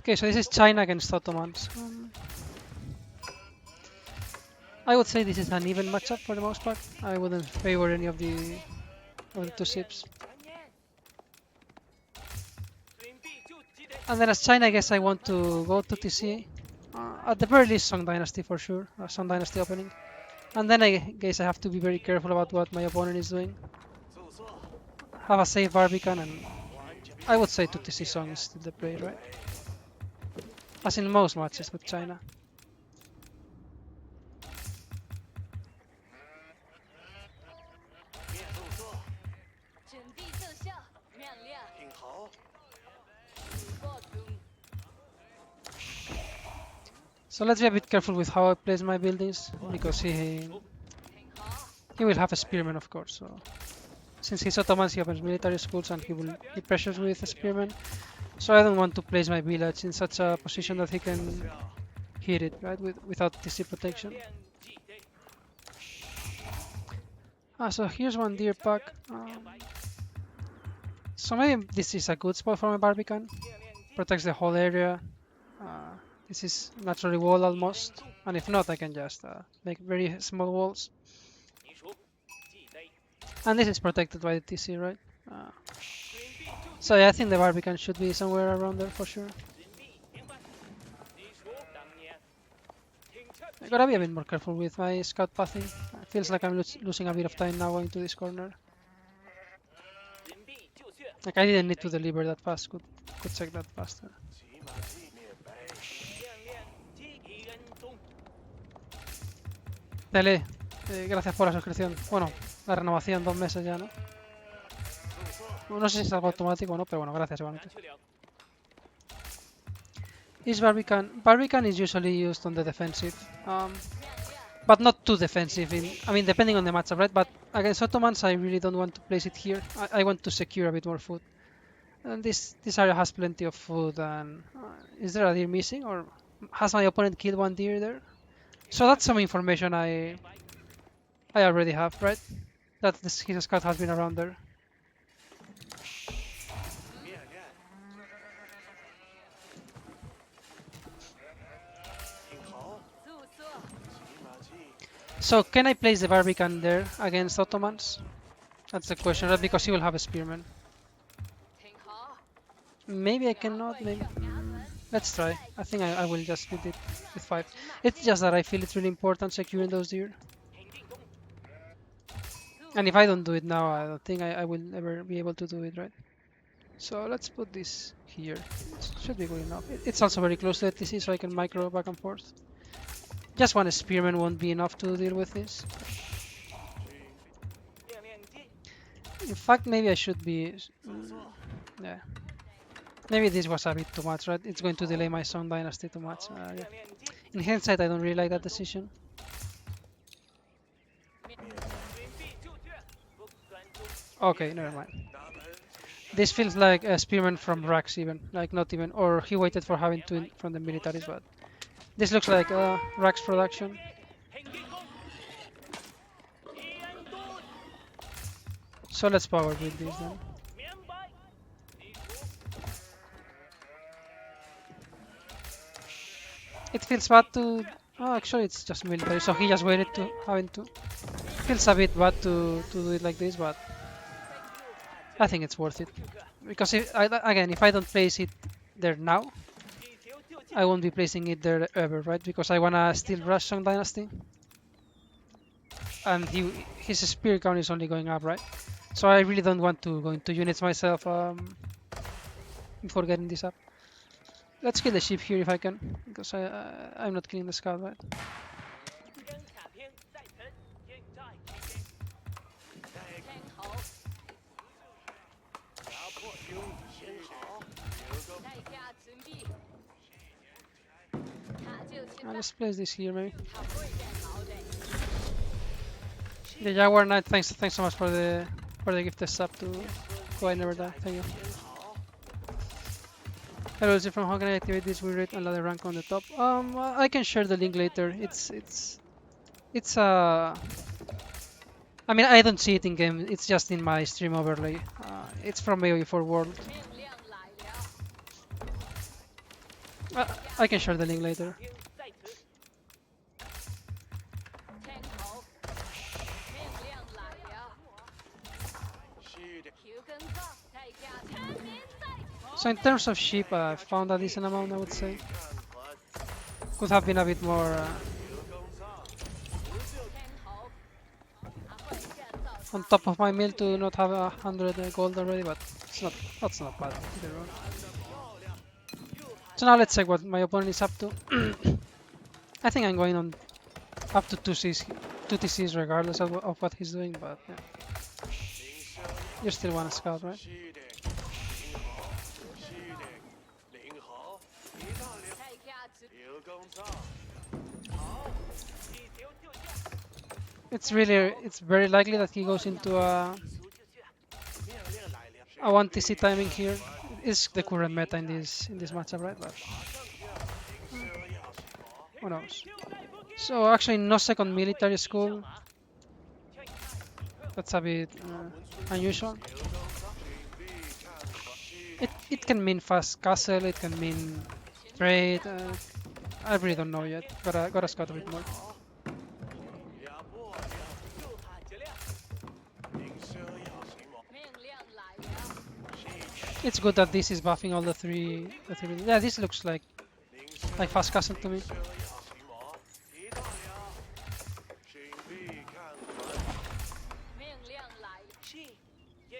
Okay, so this is China against Ottomans. I would say this is an even matchup for the most part. I wouldn't favor any of the two ships. And then as China, I guess I want to go to TC. At the very least, Song Dynasty for sure. Song Dynasty opening. And then I guess I have to be very careful about what my opponent is doing. Have a safe Barbican, and I would say 2TC Song is still the play, right? As in most matches with China. So let's be a bit careful with how I place my buildings, because he will have a spearman, of course. So since he's Ottomans, he opens military schools and he pressures with a spearman. So I don't want to place my village in such a position that he can hit it, right, without TC protection. So here's one deer pack. So maybe this is a good spot for my Barbican. Protects the whole area. This is naturally wall almost, and if not, I can just make very small walls. And this is protected by the TC, right? So yeah, I think the Barbican should be somewhere around there for sure. I gotta be a bit more careful with my scout pathing. It feels like I'm losing a bit of time now going to this corner. Like I didn't need to deliver that fast, could check that faster. Tele, gracias por la suscripción. Bueno, la renovación, 2 meses ya, ¿no? No sé si es algo automático o no, pero bueno, gracias igualmente. Is Barbican? Barbican is usually used on the defensive, but not too defensive. I mean, depending on the matchup, right? But against Ottomans, I really don't want to place it here. I want to secure a bit more food. And this area has plenty of food. And is there a deer missing, or has my opponent killed one deer there? So that's some information I already have, right? That his scout has been around there. So can I place the Barbican there against Ottomans? That's the question, right? Because he will have a spearman. Maybe I cannot. Maybe. Let's try. I think I will just beat it with 5. It's just that I feel it's really important securing those deer. And if I don't do it now, I don't think I will ever be able to do it, right? So let's put this here. It should be good enough. It's also very close to the TC, so I can micro back and forth. Just one spearman won't be enough to deal with this. In fact, maybe I should be... yeah. Maybe this was a bit too much, right? It's going to delay my Song Dynasty too much. Yeah. In hindsight, I don't really like that decision. Okay, never mind. This feels like a spearman from Rax even. Like not even... or he waited for having to from the militaries, but... this looks like Rax production. So let's power build this then. It feels bad to... oh, actually it's just military, so he just waited to having to... feels a bit bad to do it like this, but... I think it's worth it. Because again, if I don't place it there now, I won't be placing it there ever, right? Because I wanna still rush Song Dynasty. And his spear count is only going up, right? So I really don't want to go into units myself before getting this up. Let's kill the ship here if I can, because I'm not killing the scout, right? Let's place this here maybe. The Jaguar Knight, thanks so much for the gifted sub to Go I Never Die. Thank you. Hello, LucifroN, how can I activate this win rate and ladder rank on the top? I can share the link later. It's I mean, I don't see it in game. It's just in my stream overlay. It's from AoE4 World. I can share the link later. So in terms of sheep, I found a decent amount, I would say. Could have been a bit more on top of my meal to not have 100 gold already, but that's not bad either way. So now let's check what my opponent is up to. I think I'm going on up to 2 TCs regardless of what he's doing, but yeah. You still want to scout, right? It's very likely that he goes into a 1 TC timing here. It's the current meta in this matchup, right? But who knows? So actually, no second military school. That's a bit unusual. It can mean fast castle. It can mean trade. I really don't know yet. Gotta scout a bit more. It's good that this is buffing all the three. Yeah, this looks like fast castle to me.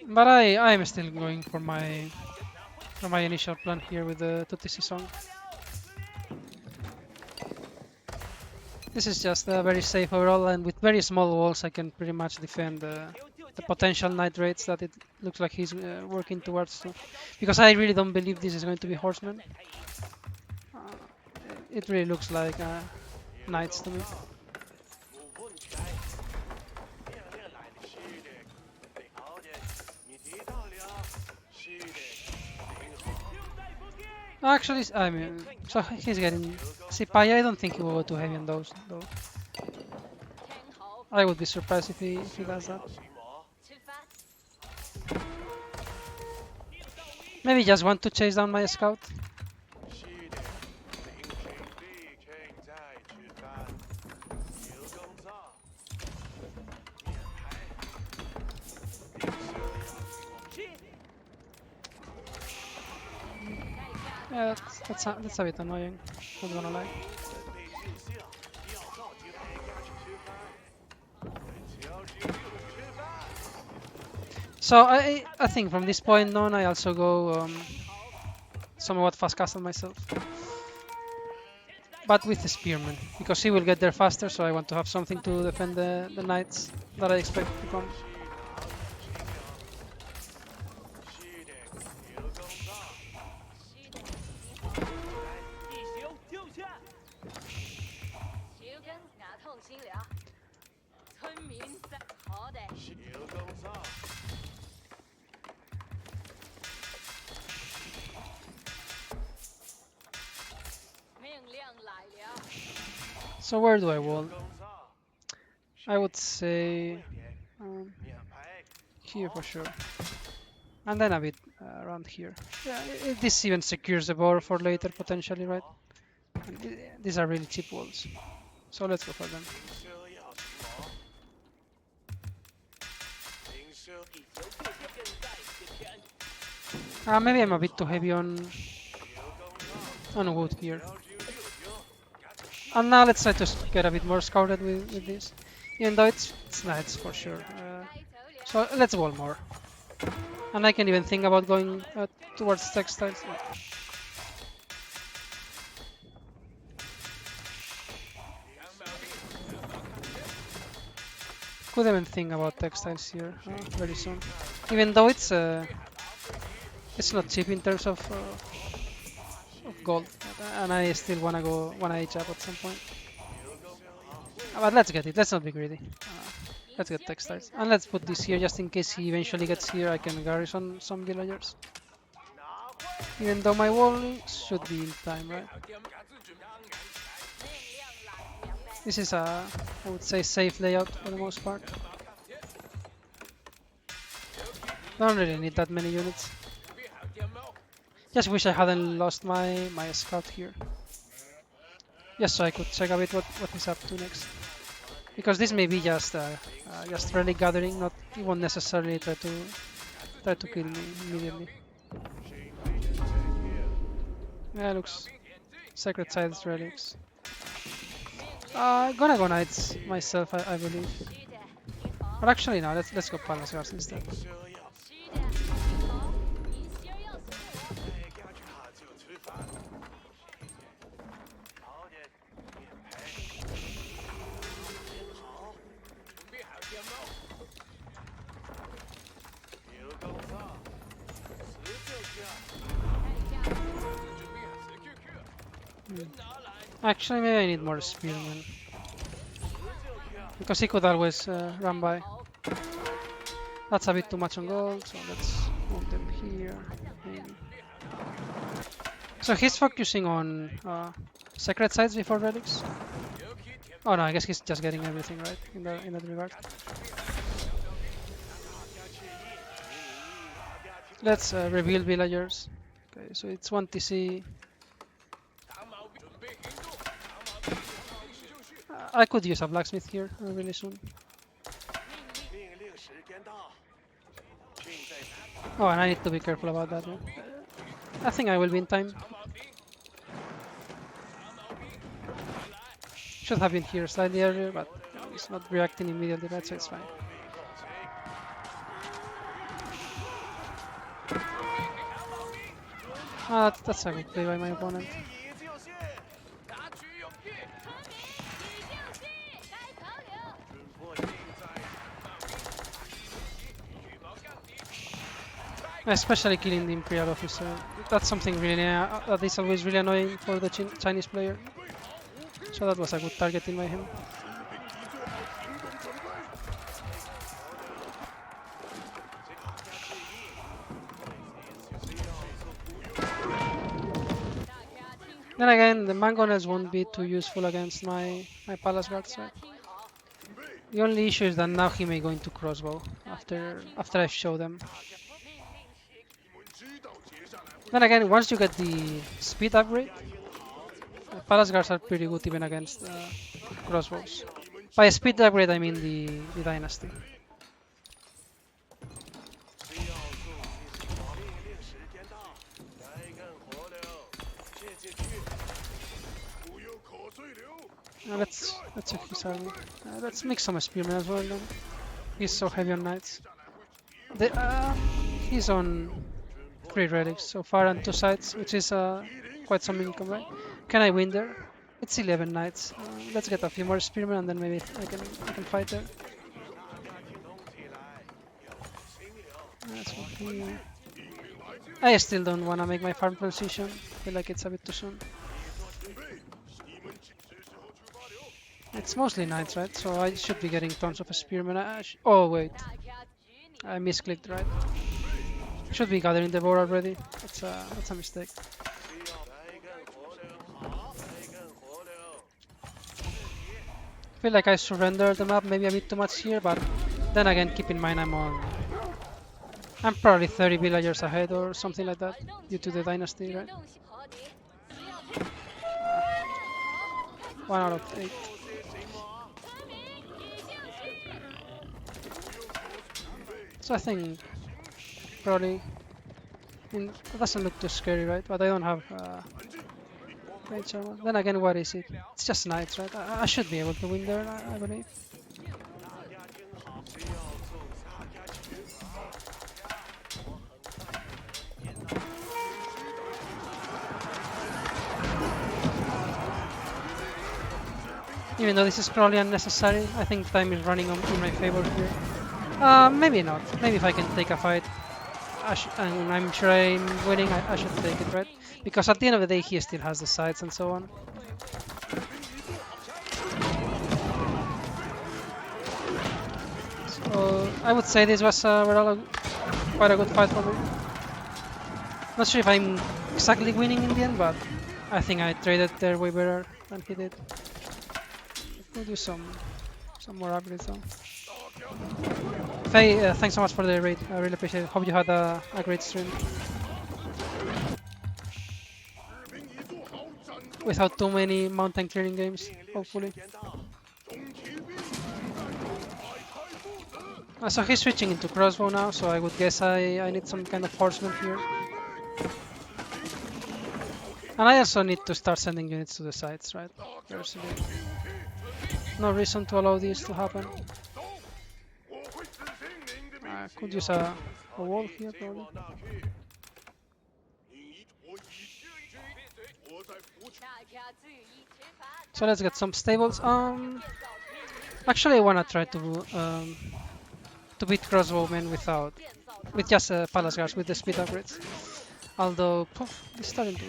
But I'm still going for my initial plan here with the 2 TC song. This is just very safe overall, and with very small walls I can pretty much defend the potential knight raids that it looks like he's working towards. So, because I really don't believe this is going to be horsemen. It really looks like knights to me. Actually, I mean, so he's getting Sipaya. I don't think he will go too heavy on those, though. I would be surprised if he does that. Maybe just want to chase down my scout. Yeah, that's a bit annoying, not gonna lie. So I think from this point on I also go somewhat fast castle myself. But with the spearman, because he will get there faster, so I want to have something to defend the knights that I expect to come. So where do I wall? I would say here for sure, and then a bit around here. Yeah, this even secures the board for later potentially, right? And these are really cheap walls, so let's go for them. Maybe I'm a bit too heavy on wood here. And now let's try to get a bit more scouted with this, even though it's knights for sure. So let's wall more. And I can even think about going towards textiles. Could even think about textiles here very soon, even though it's not cheap in terms of gold, and I still wanna go 1 up at some point. But let's get it. Let's not be greedy. Let's get textiles, and let's put this here just in case he eventually gets here. I can garrison some villagers, even though my wall should be in time, right? This is a, I would say, safe layout for the most part. Don't really need that many units. Just wish I hadn't lost my scout here. Just so I could check a bit what he's up to next. Because this may be just relic gathering, not he won't necessarily try to kill me immediately. Yeah, looks sacred sites relics. Gonna go knights myself, I believe. But actually no, let's go palace guards instead. Actually, maybe I need more spearmen. Because he could always run by. That's a bit too much on gold, so let's move them here. Maybe. So he's focusing on sacred sites before relics? Oh no, I guess he's just getting everything right in that regard. Let's reveal villagers. Okay, so it's 1 TC. I could use a blacksmith here really soon. Oh, and I need to be careful about that. I think I will be in time. Should have been here slightly earlier, but it's not reacting immediately, right? So it's fine. That's a good play by my opponent. Especially killing the Imperial officer. That's something really that is always really annoying for the Chinese player. So that was a good targeting by him. Then again, the mangonels won't be too useful against my palace guards, right? The only issue is that now he may go into crossbow after I show them. Then again, once you get the speed upgrade, palace guards are pretty good even against crossbows. By speed upgrade, I mean the dynasty. Let's check his army. Let's make some spearmen as well then. He's so heavy on knights. He's on 3 relics so far on 2 sides, which is quite some income, right? Can I win there? It's 11 knights. Let's get a few more spearmen and then maybe I can fight there. Let's go here. I still don't want to make my farm transition. I feel like it's a bit too soon. It's mostly knights, right? So I should be getting tons of spearmen. Oh wait, I misclicked, right? Should be gathering the board already. That's a mistake. I feel like I surrendered the map maybe a bit too much here, but then again, keep in mind I'm probably 30 villagers ahead or something like that due to the dynasty, right? 1 out of 8. So I think probably it doesn't look too scary, right? But I don't have great armor. Then again, what is it? It's just knights, right? I should be able to win there, I believe. Even though this is probably unnecessary, I think time is running in my favor here. Maybe not. Maybe if I can take a fight, and I'm sure I'm winning, I should take it, right? Because at the end of the day, he still has the sides and so on. So I would say this was quite a good fight for me. Not sure if I'm exactly winning in the end, but I think I traded there way better than he did. We'll do some more upgrades though. Faye, thanks so much for the raid. I really appreciate it. Hope you had a great stream. without too many mountain clearing games, hopefully. So he's switching into crossbow now, so I would guess I need some kind of horseman here. And I also need to start sending units to the sides, right? There's no reason to allow this to happen. I could use a wall here, probably. So let's get some stables. Actually, I wanna try to beat crossbowmen with just palace guards with the speed upgrades. Although it's starting to.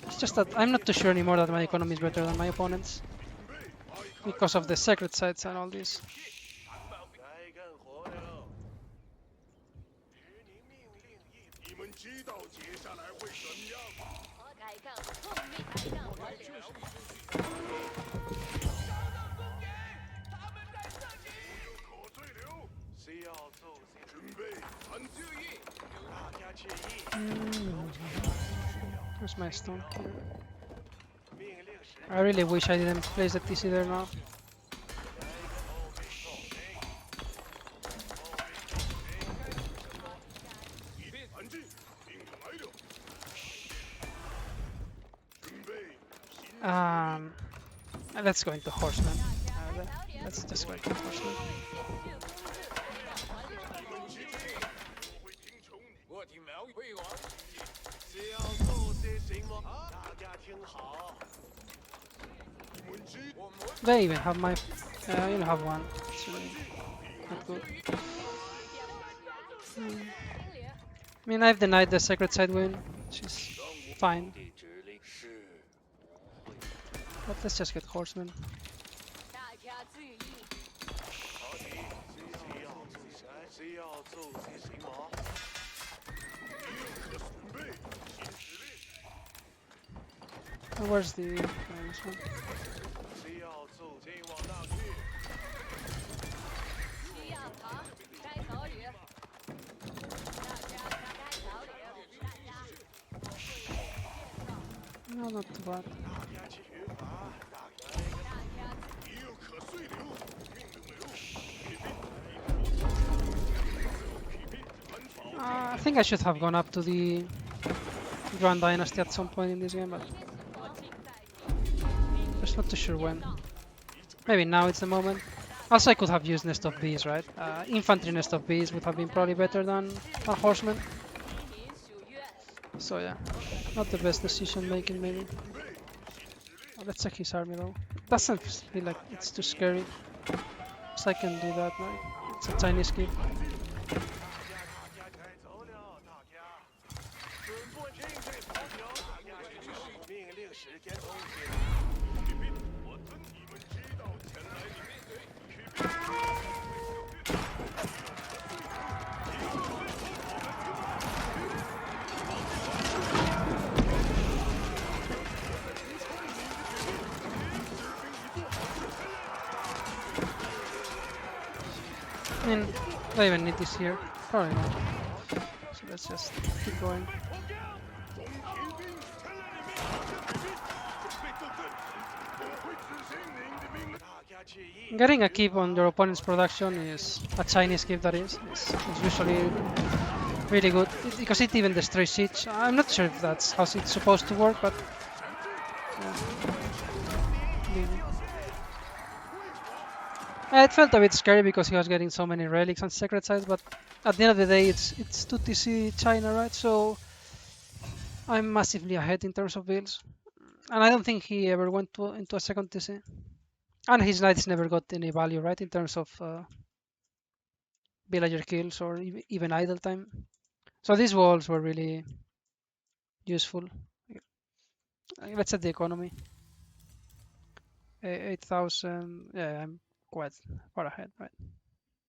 It's just that I'm not too sure anymore that my economy is better than my opponents because of the secret sites and all this. Where's my stone here? I really wish I didn't place the TC there now. Let's go into horseman. Let's just go into horseman. They even have my. You have one. It's really not good. I mean, I've denied the secret side win, which is fine. But let's just get horsemen. And where's the this one? No, not too bad. I think I should have gone up to the Grand Dynasty at some point in this game, but just not too sure when. Maybe now it's the moment. Also, I could have used Nest of Bees, right? Infantry Nest of Bees would have been probably better than Horseman. So yeah, not the best decision making maybe. Let's check his army though. Doesn't feel like it's too scary. So I can do that, right? It's a tiny skip. I mean, do I even need this here? Probably not. So let's just keep going. Getting a keep on your opponent's production is a Chinese keep, that is usually really good because it even destroys siege. I'm not sure if that's how it's supposed to work, but it felt a bit scary because he was getting so many relics and secret sites, but at the end of the day it's 2TC China, right? So I'm massively ahead in terms of builds, and I don't think he ever went into a second TC. And his knights never got any value, right, in terms of villager kills or even idle time. So these walls were really useful. Let's set the economy. 8,000. Yeah, I'm quite far ahead, right?